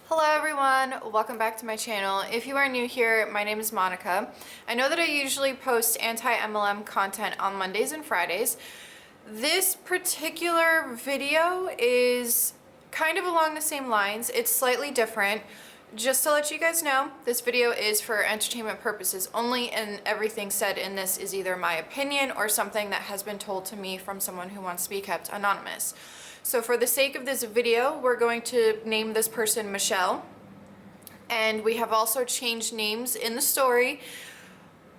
Hello everyone, welcome back to my channel. If you are new here, my name is Monica. I know that I usually post anti-MLM content on Mondays and Fridays. This particular video is kind of along the same lines. It's slightly different. Just to let you guys know, this video is for entertainment purposes only, and everything said in this is either my opinion or something that has been told to me from someone who wants to be kept anonymous. So for the sake of this video, we're going to name this person Michelle. And we have also changed names in the story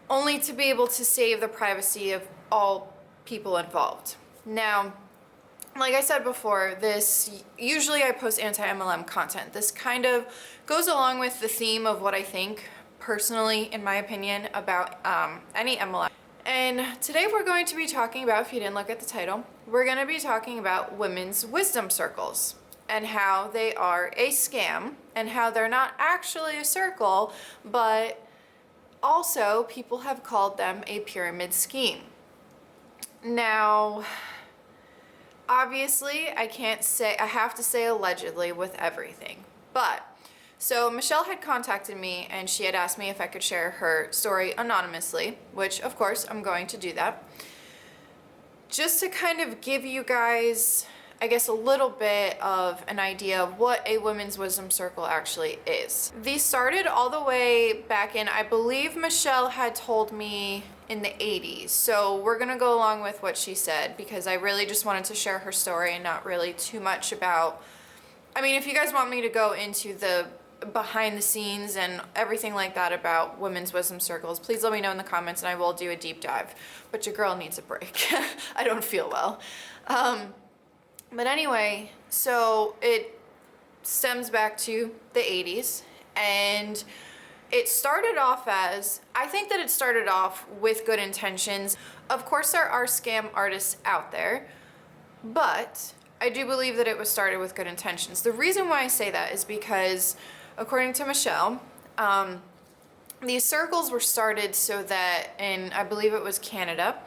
only to be able to save the privacy of all people involved. Now, like I said before, usually I post anti-MLM content. This kind of goes along with the theme of what I think, personally, in my opinion, about any MLM. And today we're going to be talking about, if you didn't look at the title, we're going to be talking about women's wisdom circles and how they are a scam and how they're not actually a circle, but also people have called them a pyramid scheme. Now, obviously, I have to say allegedly with everything, but so Michelle had contacted me and she had asked me if I could share her story anonymously, which of course I'm going to do that. Just to kind of give you guys, I guess, a little bit of an idea of what a women's wisdom circle actually is. These started all the way back in, I believe Michelle had told me in the 80s. So we're gonna go along with what she said because I really just wanted to share her story and not really too much about, I mean, if you guys want me to go into the behind the scenes and everything like that about women's wisdom circles, please let me know in the comments and I will do a deep dive. But your girl needs a break. I don't feel well. But anyway, so it stems back to the 80s, and it started off as, I think that it started off with good intentions. Of course there are scam artists out there, but I do believe that it was started with good intentions. The reason why I say that is because, according to Michelle, these circles were started so that, I believe it was Canada,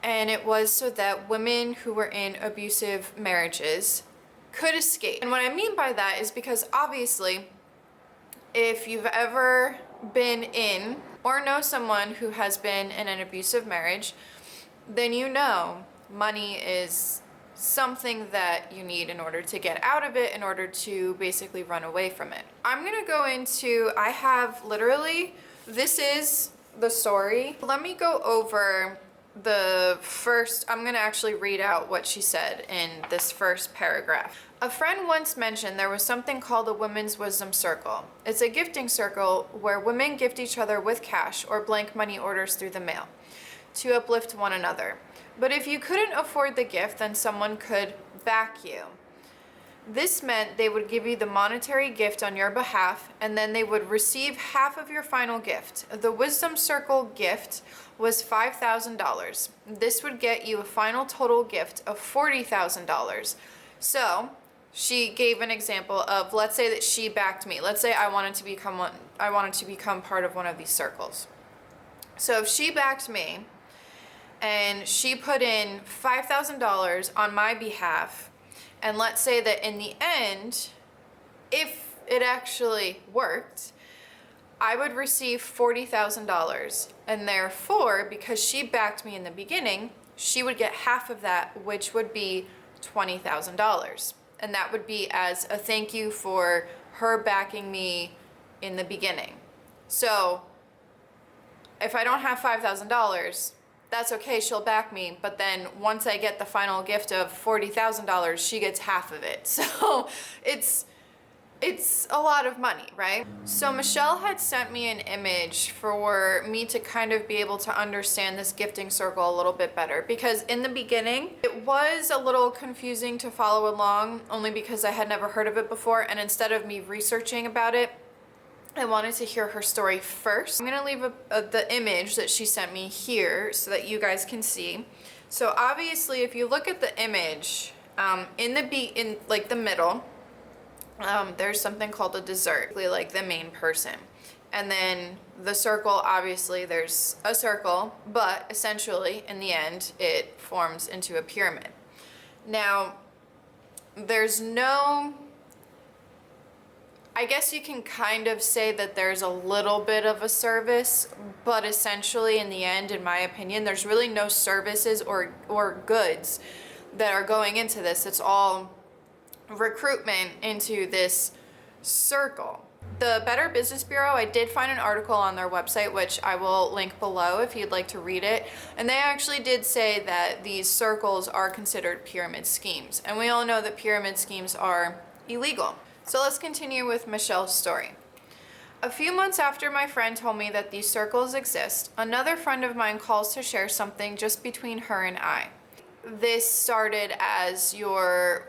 and it was so that women who were in abusive marriages could escape. And what I mean by that is because obviously, if you've ever been in or know someone who has been in an abusive marriage, then you know money is something that you need in order to get out of it, in order to basically run away from it. I'm gonna go into, I have literally, this is the story. Let me go over the first, I'm gonna actually read out what she said in this first paragraph. A friend once mentioned there was something called a women's wisdom circle. It's a gifting circle where women gift each other with cash or blank money orders through the mail to uplift one another. But if you couldn't afford the gift, then someone could back you. This meant they would give you the monetary gift on your behalf, and then they would receive half of your final gift. The Wisdom Circle gift was $5,000. This would get you a final total gift of $40,000. So she gave an example of, let's say that she backed me. Let's say I wanted to become part of one of these circles. So if she backed me and she put in $5,000 on my behalf, and let's say that in the end, if it actually worked, I would receive $40,000. And therefore, because she backed me in the beginning, she would get half of that, which would be $20,000. And that would be as a thank you for her backing me in the beginning. So if I don't have $5,000, that's okay, she'll back me, but then once I get the final gift of $40,000, she gets half of it. So it's a lot of money, right? So Michelle had sent me an image for me to kind of be able to understand this gifting circle a little bit better, because in the beginning, it was a little confusing to follow along, only because I had never heard of it before, and instead of me researching about it, I wanted to hear her story first. I'm gonna leave the image that she sent me here so that you guys can see. So obviously, if you look at the image, in the middle, there's something called a dessert, like the main person. And then the circle, obviously there's a circle, but essentially in the end, it forms into a pyramid. Now, there's no I guess you can kind of say that there's a little bit of a service, but essentially in the end, in my opinion, there's really no services or goods that are going into this. It's all recruitment into this circle. The Better Business Bureau, I did find an article on their website, which I will link below if you'd like to read it. And they actually did say that these circles are considered pyramid schemes. And we all know that pyramid schemes are illegal. So let's continue with Michelle's story. A few months after my friend told me that these circles exist, another friend of mine calls to share something just between her and I. This started as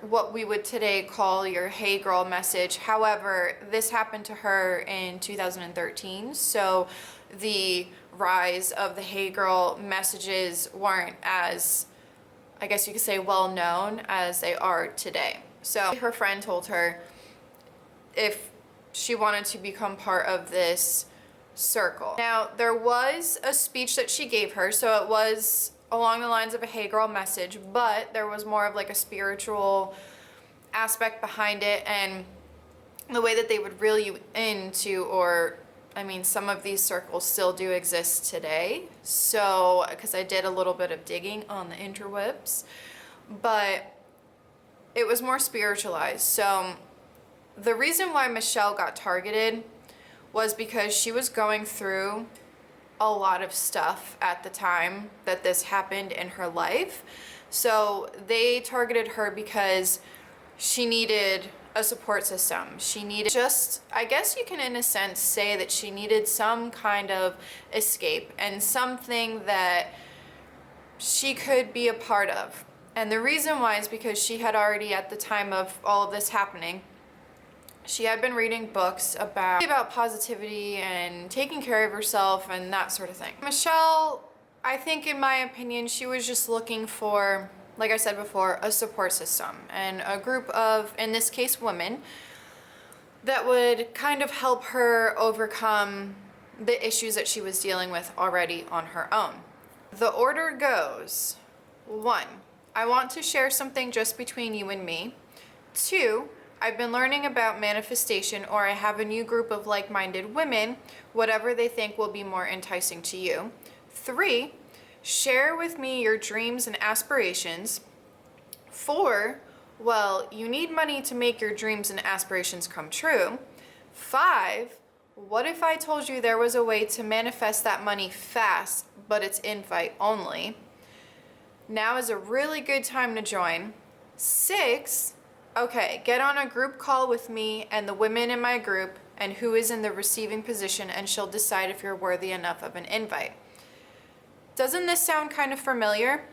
what we would today call your hey girl message. However, this happened to her in 2013. So the rise of the hey girl messages weren't as, I guess you could say, well known as they are today. So her friend told her if she wanted to become part of this circle. Now, there was a speech that she gave her, so it was along the lines of a hey girl message, but there was more of like a spiritual aspect behind it, and the way that they would reel you into, or I mean, some of these circles still do exist today. So, because I did a little bit of digging on the interwebs, but it was more spiritualized. So the reason why Michelle got targeted was because she was going through a lot of stuff at the time that this happened in her life. So they targeted her because she needed a support system. She needed just, I guess you can in a sense say that she needed some kind of escape and something that she could be a part of. And the reason why is because she had already, at the time of all of this happening, she had been reading books about positivity and taking care of herself and that sort of thing. Michelle, I think in my opinion, she was just looking for, like I said before, a support system and a group of, in this case, women that would kind of help her overcome the issues that she was dealing with already on her own. The order goes: 1, I want to share something just between you and me. 2, I've been learning about manifestation, or I have a new group of like-minded women, whatever they think will be more enticing to you. 3, share with me your dreams and aspirations. 4, well, you need money to make your dreams and aspirations come true. 5, what if I told you there was a way to manifest that money fast, but it's invite only? Now is a really good time to join. 6, okay, get on a group call with me and the women in my group and who is in the receiving position, and she'll decide if you're worthy enough of an invite. Doesn't this sound kind of familiar?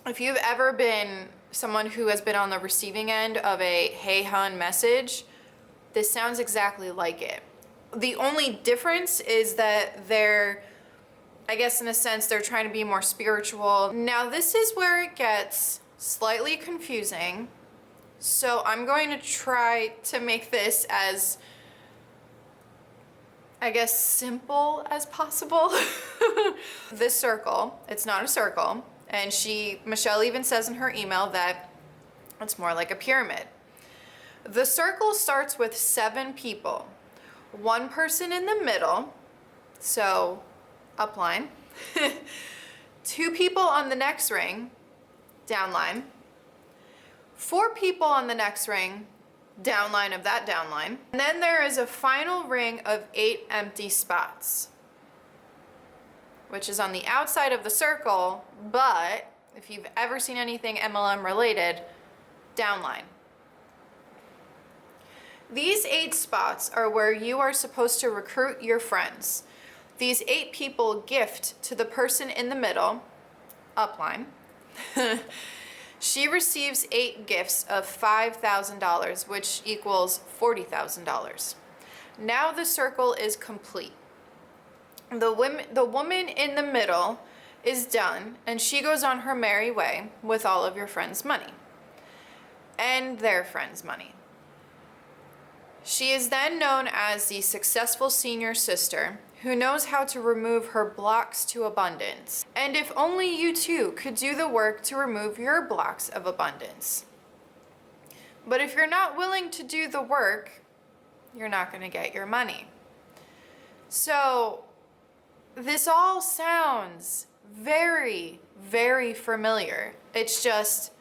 If you've ever been someone who has been on the receiving end of a hey hun message, this sounds exactly like it. The only difference is that they're, I guess in a sense, they're trying to be more spiritual. Now this is where it gets slightly confusing. So I'm going to try to make this as, I guess, simple as possible. This circle, it's not a circle, and Michelle even says in her email that it's more like a pyramid. The circle starts with 7 people. 1 person in the middle, so upline. 2 people on the next ring, downline. 4 people on the next ring, downline of that downline. And then there is a final ring of 8 empty spots, which is on the outside of the circle, but if you've ever seen anything MLM related, downline. These 8 spots are where you are supposed to recruit your friends. These 8 people gift to the person in the middle, upline. She receives 8 gifts of $5,000, which equals $40,000. Now the circle is complete. The woman in the middle is done, and she goes on her merry way with all of your friends' money and their friends' money. She is then known as the successful senior sister who knows how to remove her blocks to abundance. And if only you too could do the work to remove your blocks of abundance. But if you're not willing to do the work, you're not going to get your money. So this all sounds very, very familiar. It's just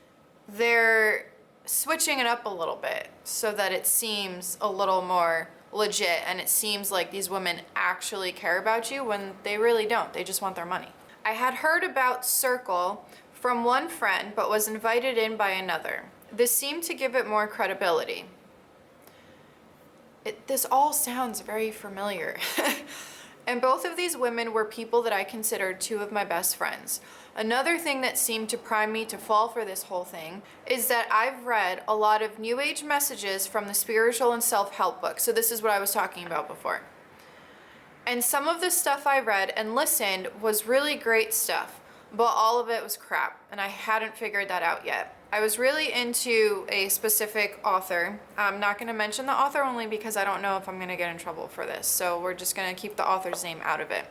they're switching it up a little bit so that it seems a little more legit and it seems like these women actually care about you when they really don't. They just want their money. I had heard about Circle from one friend but was invited in by another. This seemed to give it more credibility. This all sounds very familiar. And both of these women were people that I considered two of my best friends. Another thing that seemed to prime me to fall for this whole thing is that I've read a lot of New Age messages from the spiritual and self-help books. So this is what I was talking about before. And some of the stuff I read and listened was really great stuff, but all of it was crap, and I hadn't figured that out yet. I was really into a specific author. I'm not going to mention the author only because I don't know if I'm going to get in trouble for this, so we're just going to keep the author's name out of it.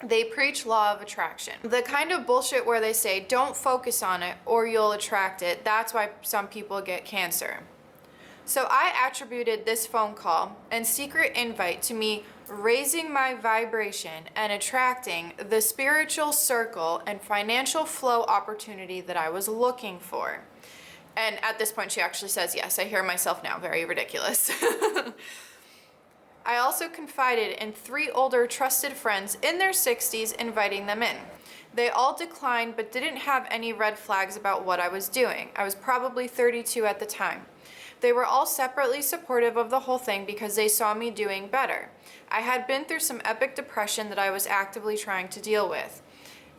They preach law of attraction. The kind of bullshit where they say, don't focus on it or you'll attract it. That's why some people get cancer. So I attributed this phone call and secret invite to me raising my vibration and attracting the spiritual circle and financial flow opportunity that I was looking for. And at this point, she actually says yes. I hear myself now, very ridiculous. I also confided in 3 older trusted friends in their 60s, inviting them in. They all declined but didn't have any red flags about what I was doing. I was probably 32 at the time. They were all separately supportive of the whole thing because they saw me doing better. I had been through some epic depression that I was actively trying to deal with.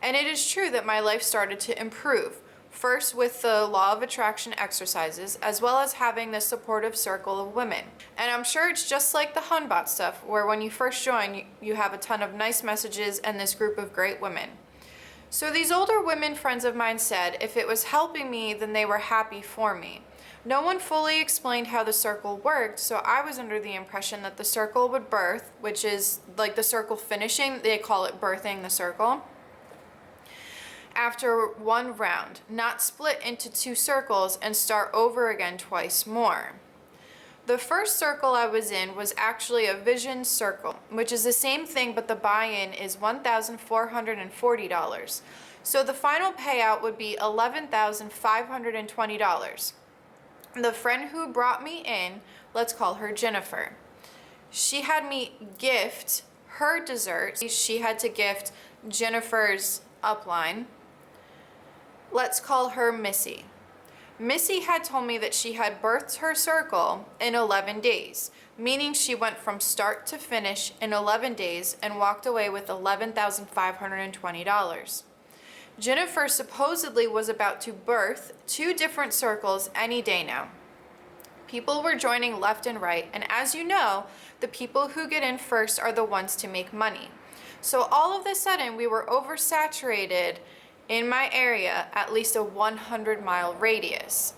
And it is true that my life started to improve. First with the law of attraction exercises, as well as having this supportive circle of women. And I'm sure it's just like the Hunbot stuff, where when you first join, you have a ton of nice messages and this group of great women. So these older women friends of mine said if it was helping me, then they were happy for me. No one fully explained how the circle worked, so I was under the impression that the circle would birth, which is like the circle finishing, they call it birthing the circle, after one round, not split into 2 circles and start over again twice more. The first circle I was in was actually a vision circle, which is the same thing, but the buy-in is $1,440. So the final payout would be $11,520. The friend who brought me in, let's call her Jennifer, she had me gift her dessert. She had to gift Jennifer's upline. Let's call her Missy. Missy had told me that she had birthed her circle in 11 days, meaning she went from start to finish in 11 days and walked away with $11,520. Jennifer supposedly was about to birth 2 different circles any day now. People were joining left and right, and as you know, the people who get in first are the ones to make money. So all of a sudden, we were oversaturated in my area, at least a 100-mile radius.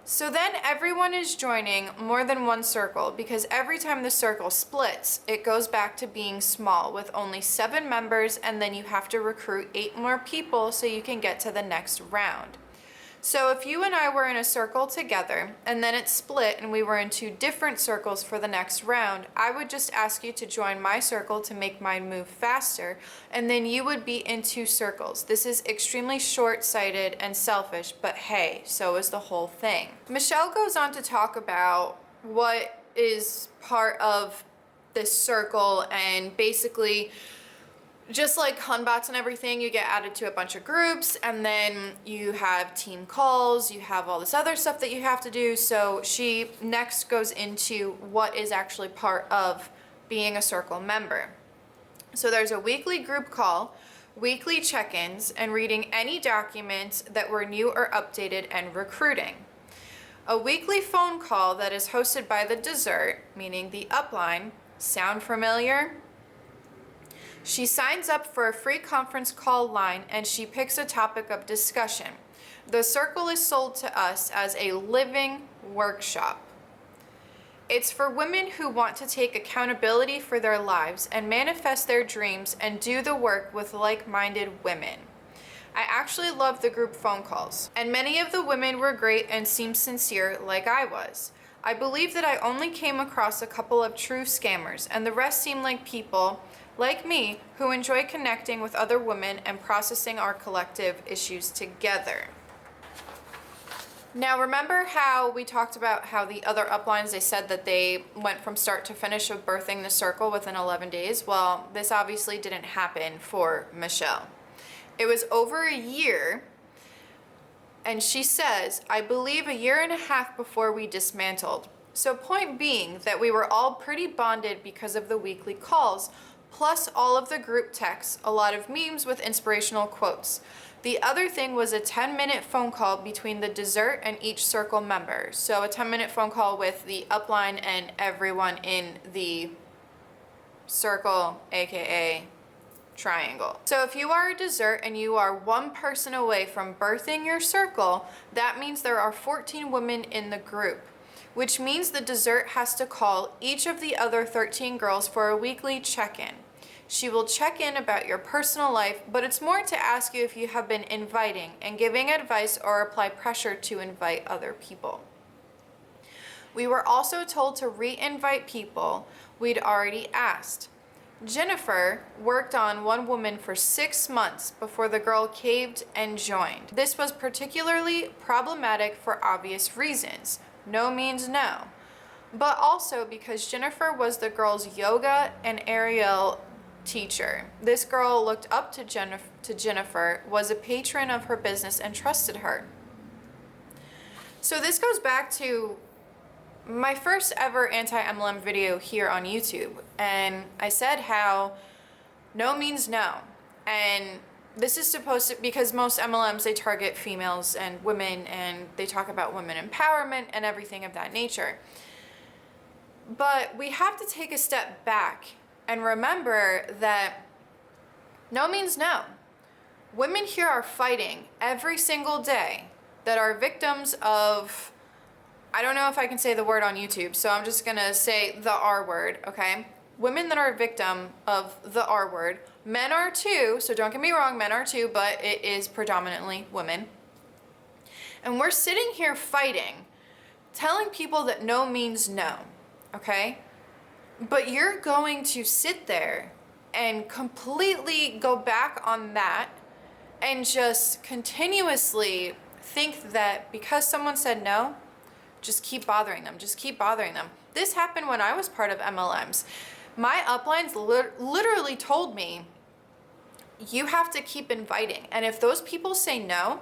So then everyone is joining more than one circle because every time the circle splits, it goes back to being small with only 7 members, and then you have to recruit 8 more people so you can get to the next round. So if you and I were in a circle together and then it split and we were in 2 different circles for the next round, I would just ask you to join my circle to make mine move faster, and then you would be in 2 circles. This is extremely short-sighted and selfish, but hey, so is the whole thing. Michelle goes on to talk about what is part of this circle, and basically just like Hunbots and everything, you get added to a bunch of groups, and then you have team calls, you have all this other stuff that you have to do. So she next goes into what is actually part of being a circle member. So there's a weekly group call, weekly check-ins, and reading any documents that were new or updated, and recruiting. A weekly phone call that is hosted by the dessert, meaning the upline. Sound familiar? She signs up for a free conference call line and she picks a topic of discussion. The circle is sold to us as a living workshop. It's for women who want to take accountability for their lives and manifest their dreams and do the work with like-minded women. I actually love the group phone calls, and many of the women were great and seemed sincere like I was. I believe that I only came across a couple of true scammers, and the rest seem like people like me who enjoy connecting with other women and processing our collective issues together. Now, remember how we talked about how the other uplines, they said that they went from start to finish of birthing the circle within 11 days? Well, this obviously didn't happen for Michelle. It was over a year, and she says, I believe a year and a half before we dismantled. So point being that we were all pretty bonded because of the weekly calls, plus all of the group texts, a lot of memes with inspirational quotes. The other thing was a 10-minute phone call between the dessert and each circle member. So a 10-minute phone call with the upline and everyone in the circle, aka triangle. So if you are a dessert and you are one person away from birthing your circle, that means there are 14 women in the group, which means the dessert has to call each of the other 13 girls for a weekly check-in. She will check in about your personal life, but it's more to ask you if you have been inviting and giving advice or apply pressure to invite other people. We were also told to re-invite people we'd already asked. Jennifer worked on one woman for 6 months before the girl caved and joined. This was particularly problematic for obvious reasons. No means no. But also because Jennifer was the girl's yoga and aerial teacher. This girl looked up to Jennifer, was a patron of her business, and trusted her. So this goes back to my first ever anti-MLM video here on YouTube, and I said how no means no. And this is supposed to, because most MLMs, they target females and women, and they talk about women empowerment and everything of that nature. But we have to take a step back and remember that no means no. Women here are fighting every single day that are victims of, I don't know if I can say the word on YouTube, so I'm just gonna say the R word, okay? Women that are a victim of the R word. Men are too, so don't get me wrong, men are too, but it is predominantly women. And we're sitting here fighting, telling people that no means no, okay? But you're going to sit there and completely go back on that and just continuously think that because someone said no, just keep bothering them, just keep bothering them. This happened when I was part of MLMs. My uplines literally told me, you have to keep inviting. And if those people say no,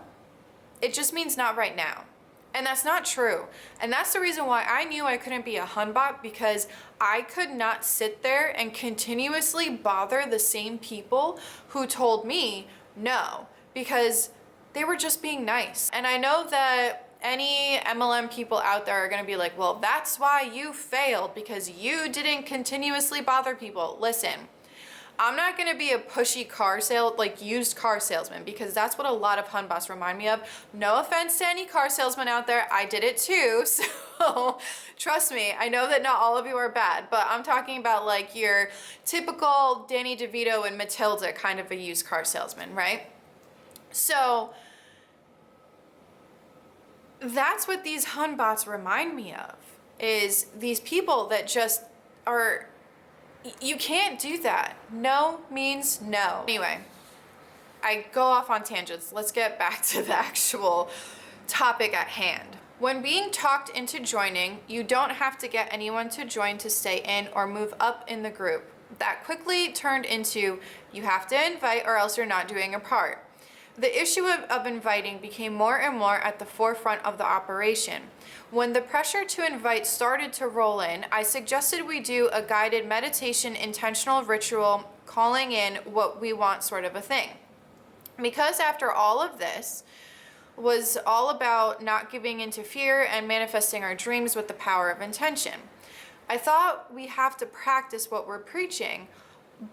it just means not right now. And that's not true. And that's the reason why I knew I couldn't be a hunbot, because I could not sit there and continuously bother the same people who told me no, because they were just being nice. And I know that any MLM people out there are gonna be like, well, that's why you failed, because you didn't continuously bother people. Listen, I'm not gonna be a pushy used car salesman, because that's what a lot of hunbots remind me of. No offense to any car salesman out there, I did it too, so trust me, I know that not all of you are bad, but I'm talking about like your typical Danny DeVito and Matilda kind of a used car salesman, right? So that's what these hunbots remind me of, is these people that just are, you can't do that. No means no. Anyway, I go off on tangents. Let's get back to the actual topic at hand. When being talked into joining, you don't have to get anyone to join to stay in or move up in the group. That quickly turned into, you have to invite or else you're not doing a part. The issue of inviting became more and more at the forefront of the operation. When the pressure to invite started to roll in, I suggested we do a guided meditation, intentional ritual, calling in what we want sort of a thing. Because after all of this was all about not giving into fear and manifesting our dreams with the power of intention, I thought we have to practice what we're preaching,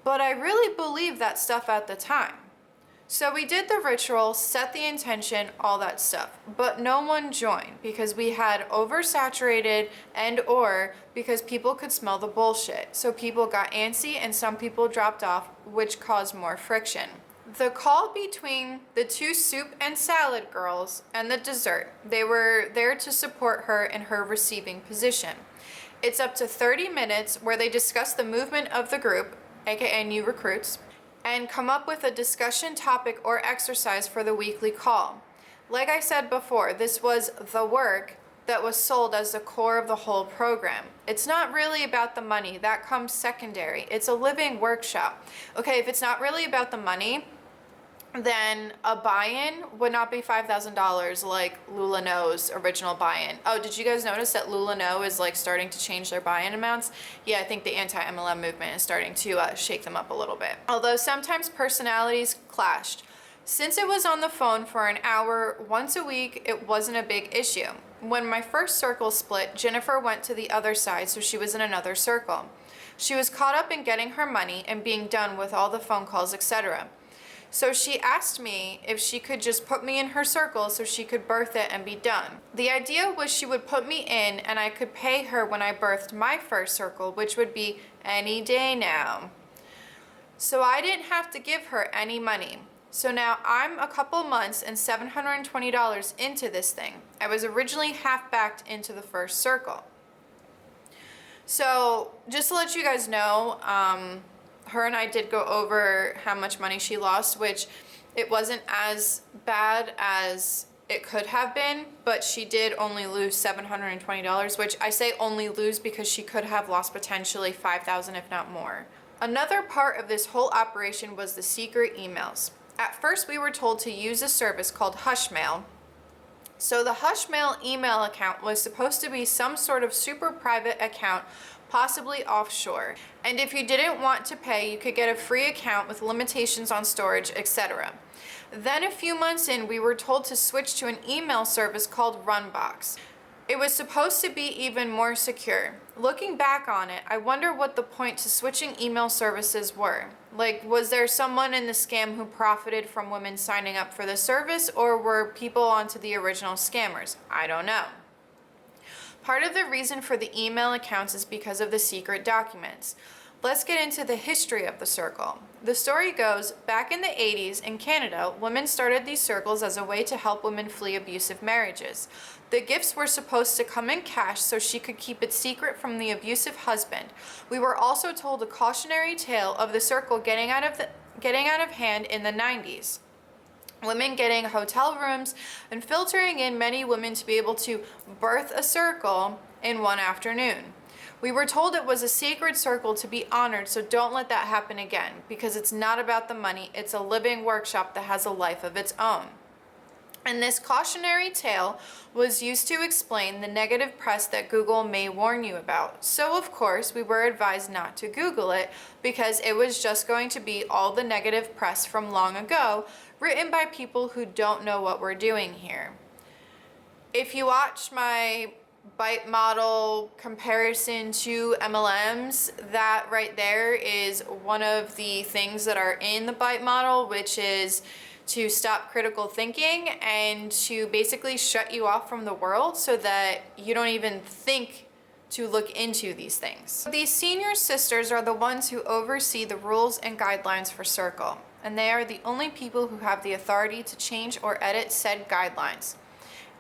but I really believed that stuff at the time. So we did the ritual, set the intention, all that stuff, but no one joined because we had oversaturated or because people could smell the bullshit. So people got antsy and some people dropped off, which caused more friction. the call between the two soup and salad girls and the dessert. They were there to support her in her receiving position. It's up to 30 minutes where they discuss the movement of the group, aka new recruits, and come up with a discussion topic or exercise for the weekly call. Like I said before, this was the work that was sold as the core of the whole program. It's not really about the money, that comes secondary. It's a living workshop. Okay, if it's not really about the money, then a buy-in would not be $5,000 like LuLaNo's original buy-in. Oh, did you guys notice that LuLaNo is like starting to change their buy-in amounts? Yeah, I think the anti-MLM movement is starting to shake them up a little bit. Although sometimes personalities clashed. Since it was on the phone for an hour once a week, it wasn't a big issue. When my first circle split, Jennifer went to the other side, so she was in another circle. She was caught up in getting her money and being done with all the phone calls, etc. So she asked me if she could just put me in her circle so she could birth it and be done. The idea was she would put me in and I could pay her when I birthed my first circle, which would be any day now. So I didn't have to give her any money. So now I'm a couple months and $720 into this thing. I was originally half backed into the first circle. So just to let you guys know, her and I did go over how much money she lost, which it wasn't as bad as it could have been, but she did only lose $720, which I say only lose because she could have lost potentially $5,000 if not more. Another part of this whole operation was the secret emails. At first, we were told to use a service called Hushmail. So the Hushmail email account was supposed to be some sort of super private account, possibly offshore. And if you didn't want to pay, you could get a free account with limitations on storage, etc. Then a few months in, we were told to switch to an email service called Runbox. It was supposed to be even more secure. Looking back on it, I wonder what the point to switching email services were. Like, was there someone in the scam who profited from women signing up for the service, or were people onto the original scammers? I don't know. Part of the reason for the email accounts is because of the secret documents. Let's get into the history of the circle. The story goes, back in the 80s in Canada, women started these circles as a way to help women flee abusive marriages. The gifts were supposed to come in cash so she could keep it secret from the abusive husband. We were also told a cautionary tale of the circle getting out of hand in the 90s. Women getting hotel rooms and filtering in many women to be able to birth a circle in one afternoon. We were told it was a sacred circle to be honored, so don't let that happen again, because it's not about the money, it's a living workshop that has a life of its own. And this cautionary tale was used to explain the negative press that Google may warn you about. So of course, we were advised not to Google it because it was just going to be all the negative press from long ago, written by people who don't know what we're doing here. If you watch my Byte model comparison to MLMs, that right there is one of the things that are in the Byte model, which is to stop critical thinking and to basically shut you off from the world so that you don't even think to look into these things. These senior sisters are the ones who oversee the rules and guidelines for Circle, and they are the only people who have the authority to change or edit said guidelines.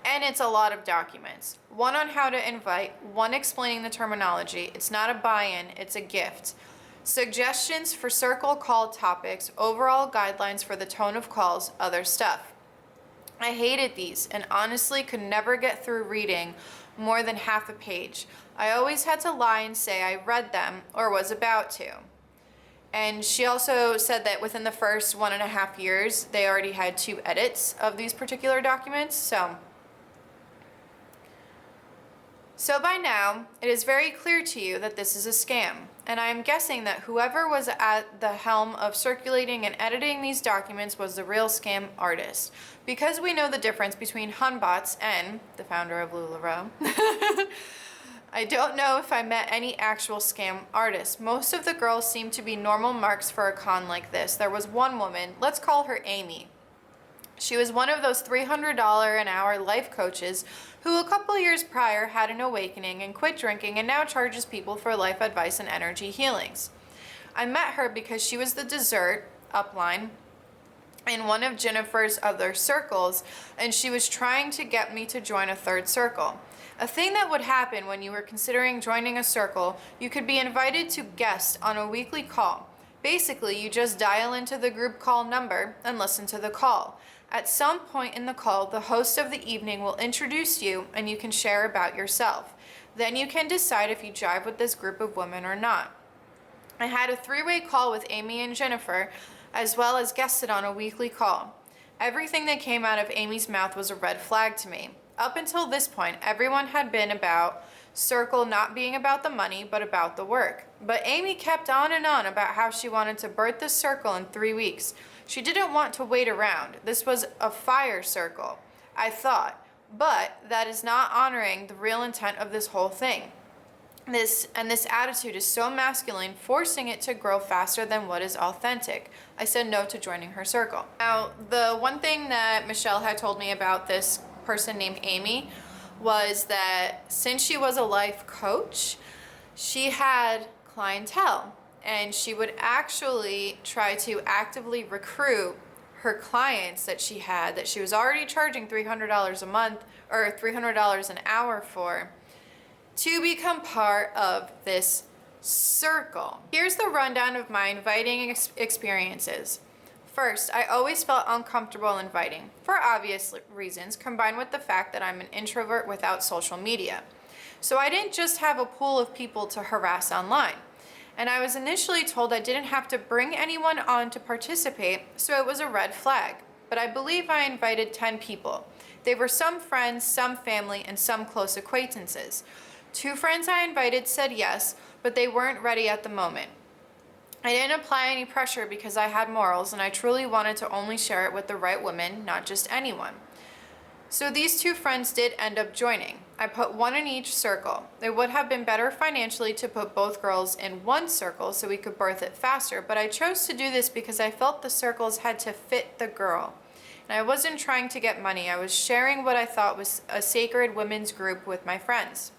And it's a lot of documents. One on how to invite, one explaining the terminology. It's not a buy-in, it's a gift. Suggestions for circle call topics, overall guidelines for the tone of calls, other stuff. I hated these and honestly could never get through reading more than half a page. I always had to lie and say I read them or was about to. And she also said that within the first 1.5 years, they already had 2 edits of these particular documents, So by now, it is very clear to you that this is a scam, and I am guessing that whoever was at the helm of circulating and editing these documents was the real scam artist. Because we know the difference between Hunbots and the founder of LuLaRoe, I don't know if I met any actual scam artists. Most of the girls seem to be normal marks for a con like this. There was one woman, let's call her Amy. She was one of those $300 an hour life coaches who a couple years prior had an awakening and quit drinking and now charges people for life advice and energy healings. I met her because she was the dessert upline in one of Jennifer's other circles, and she was trying to get me to join a third circle. A thing that would happen when you were considering joining a circle, you could be invited to guest on a weekly call. Basically, you just dial into the group call number and listen to the call. At some point in the call, the host of the evening will introduce you and you can share about yourself. Then you can decide if you jive with this group of women or not. I had a three-way call with Amy and Jennifer, as well as guested on a weekly call. Everything that came out of Amy's mouth was a red flag to me. Up until this point, everyone had been about circle not being about the money, but about the work. But Amy kept on and on about how she wanted to birth this circle in 3 weeks. She didn't want to wait around. This was a fire circle, I thought. But that is not honoring the real intent of this whole thing. This attitude is so masculine, forcing it to grow faster than what is authentic. I said no to joining her circle. Now, the one thing that Michelle had told me about this person named Amy was that since she was a life coach, she had clientele, and she would actually try to actively recruit her clients that she had, that she was already charging $300 a month or $300 an hour for, to become part of this circle. Here's the rundown of my inviting experiences. First, I always felt uncomfortable inviting, for obvious reasons, combined with the fact that I'm an introvert without social media. So I didn't just have a pool of people to harass online. And I was initially told I didn't have to bring anyone on to participate, so it was a red flag. But I believe I invited 10 people. They were some friends, some family, and some close acquaintances. 2 friends I invited said yes, but they weren't ready at the moment. I didn't apply any pressure because I had morals and I truly wanted to only share it with the right women, not just anyone. So these 2 friends did end up joining. I put one in each circle. It would have been better financially to put both girls in one circle so we could birth it faster, but I chose to do this because I felt the circles had to fit the girl. And I wasn't trying to get money. I was sharing what I thought was a sacred women's group with my friends.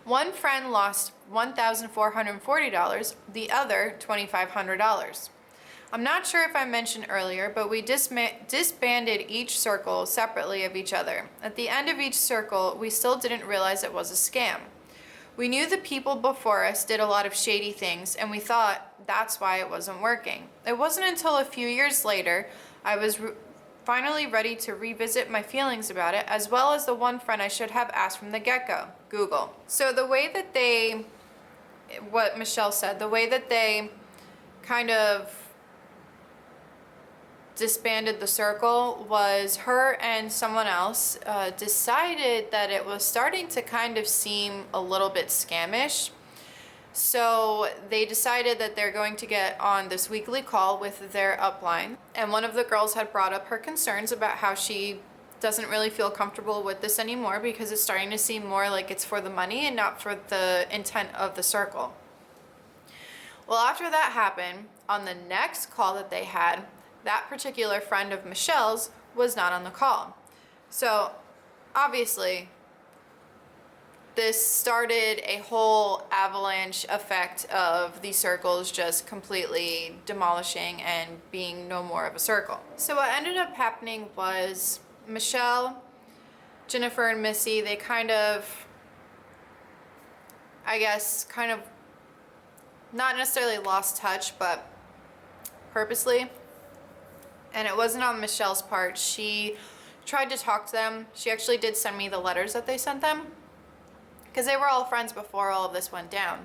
One friend lost $1,440, the other $2,500. I'm not sure if I mentioned earlier, but we disbanded each circle separately of each other. At the end of each circle, we still didn't realize it was a scam. We knew the people before us did a lot of shady things, and we thought that's why it wasn't working. It wasn't until a few years later I was finally ready to revisit my feelings about it, as well as the one friend I should have asked from the get-go, Google. So the way that what Michelle said, the way that they kind of disbanded the circle was her and someone else decided that it was starting to kind of seem a little bit scamish. So they decided that they're going to get on this weekly call with their upline. And one of the girls had brought up her concerns about how she doesn't really feel comfortable with this anymore because it's starting to seem more like it's for the money and not for the intent of the circle. Well, after that happened, on the next call that they had, that particular friend of Michelle's was not on the call. So obviously, this started a whole avalanche effect of these circles just completely demolishing and being no more of a circle. So what ended up happening was Michelle, Jennifer, and Missy, they kind of, I guess, not necessarily lost touch, but purposely. And it wasn't on Michelle's part. She tried to talk to them. She actually did send me the letters that they sent them, because they were all friends before all of this went down.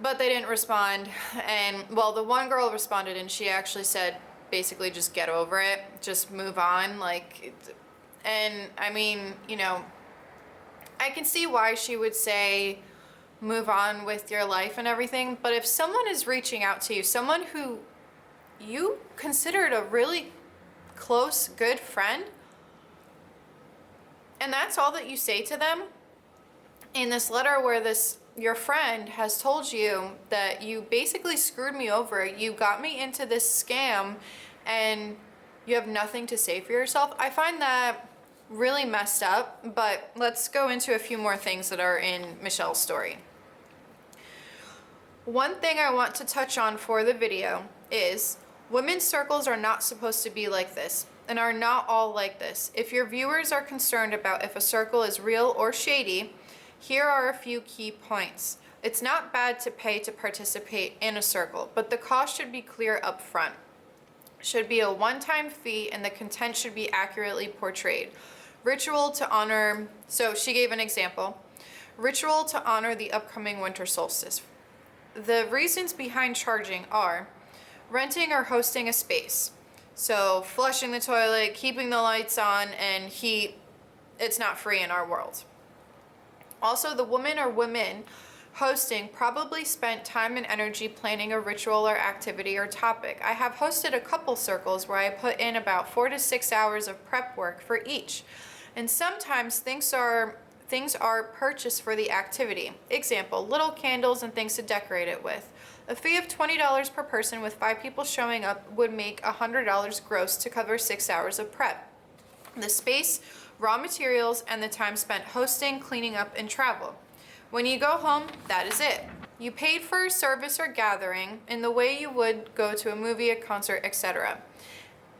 But they didn't respond. And, well, the one girl responded and she actually said, basically, just get over it. Just move on. And, I mean, you know, I can see why she would say move on with your life and everything. But if someone is reaching out to you, someone who you considered a really close, good friend, and that's all that you say to them, in this letter where your friend has told you that you basically screwed me over, you got me into this scam, and you have nothing to say for yourself, I find that really messed up. But let's go into a few more things that are in Michelle's story. One thing I want to touch on for the video is, Women's circles are not supposed to be like this and are not all like this. If your viewers are concerned about if a circle is real or shady, here are a few key points. It's not bad to pay to participate in a circle, but the cost should be clear up front. Should be a one-time fee and the content should be accurately portrayed. Ritual to honor, so she gave an example. Ritual to honor the upcoming winter solstice. The reasons behind charging are renting or hosting a space. So flushing the toilet, keeping the lights on, and heat, it's not free in our world. Also, the woman or women hosting probably spent time and energy planning a ritual or activity or topic. I have hosted a couple circles where I put in about 4 to 6 hours of prep work for each. And sometimes things are purchased for the activity. Example, little candles and things to decorate it with. A fee of $20 per person with 5 people showing up would make $100 gross to cover 6 hours of prep. The space, raw materials, and the time spent hosting, cleaning up, and travel. When you go home, that is it. You paid for a service or gathering in the way you would go to a movie, a concert, etc.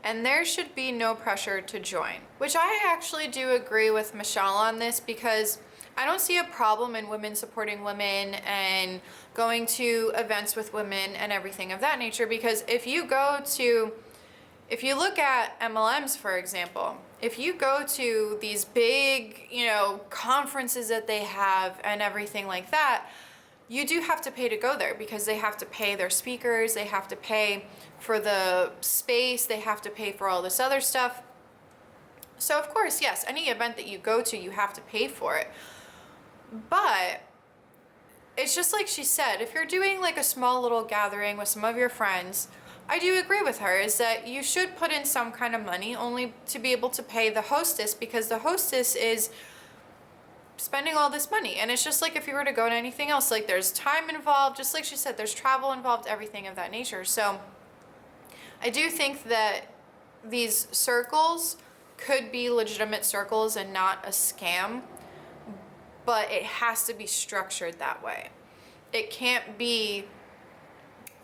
And there should be no pressure to join. Which I actually do agree with Michelle on this, because I don't see a problem in women supporting women and going to events with women and everything of that nature, because if you look at MLMs, for example, if you go to these big, conferences that they have and everything like that, you do have to pay to go there because they have to pay their speakers, they have to pay for the space, they have to pay for all this other stuff. So of course, yes, any event that you go to, you have to pay for it. But it's just like she said, if you're doing like a small little gathering with some of your friends, I do agree with her, is that you should put in some kind of money only to be able to pay the hostess, because the hostess is spending all this money. And it's just like if you were to go to anything else, like there's time involved, just like she said, there's travel involved, everything of that nature. So I do think that these circles could be legitimate circles and not a scam, but it has to be structured that way. It can't be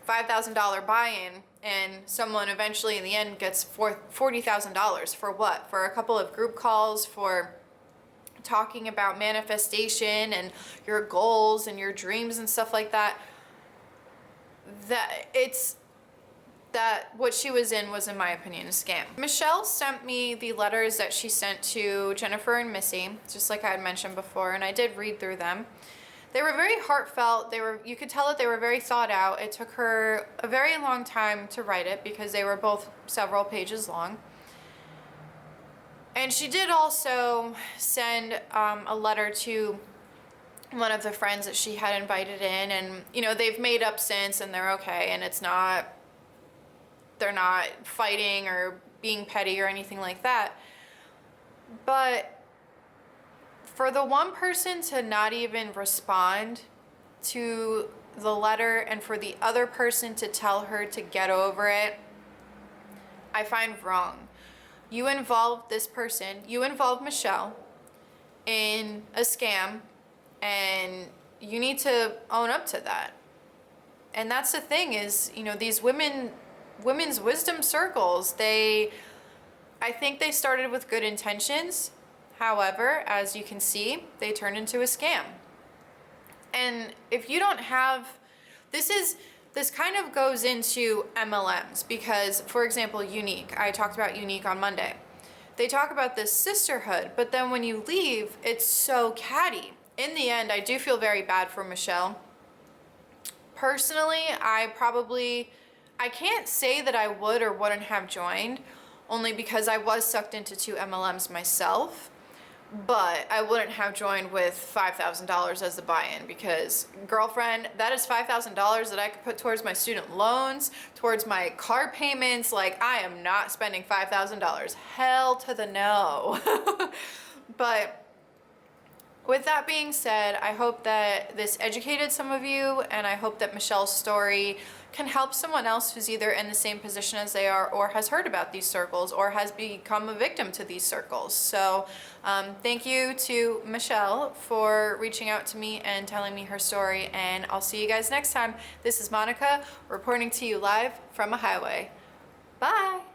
$5,000 buy-in and someone eventually in the end gets $40,000 for what? For a couple of group calls, for talking about manifestation and your goals and your dreams and stuff like that. That what she was in, my opinion, a scam. Michelle sent me the letters that she sent to Jennifer and Missy, just like I had mentioned before, and I did read through them. They were very heartfelt. You could tell that they were very thought out. It took her a very long time to write it because they were both several pages long. And she did also send a letter to one of the friends that she had invited in, and they've made up since and they're okay, and they're not fighting or being petty or anything like that. But for the one person to not even respond to the letter and for the other person to tell her to get over it, I find wrong. You involved this person, you involved Michelle in a scam, and you need to own up to that. And that's the thing is, these women's wisdom circles, I think they started with good intentions. However, as you can see, they turned into a scam. And if you don't have, this kind of goes into MLMs because, for example, Younique, I talked about Younique on Monday. They talk about this sisterhood, but then when you leave, it's so catty. In the end, I do feel very bad for Michelle. Personally, I can't say that I would or wouldn't have joined, only because I was sucked into 2 MLMs myself. But I wouldn't have joined with $5,000 as the buy-in because, girlfriend, that is $5,000 that I could put towards my student loans, towards my car payments. Like, I am not spending $5,000. Hell to the no. But with that being said, I hope that this educated some of you, and I hope that Michelle's story can help someone else who's either in the same position as they are or has heard about these circles or has become a victim to these circles. So thank you to Michelle for reaching out to me and telling me her story, and I'll see you guys next time. This is Monica reporting to you live from a highway. Bye.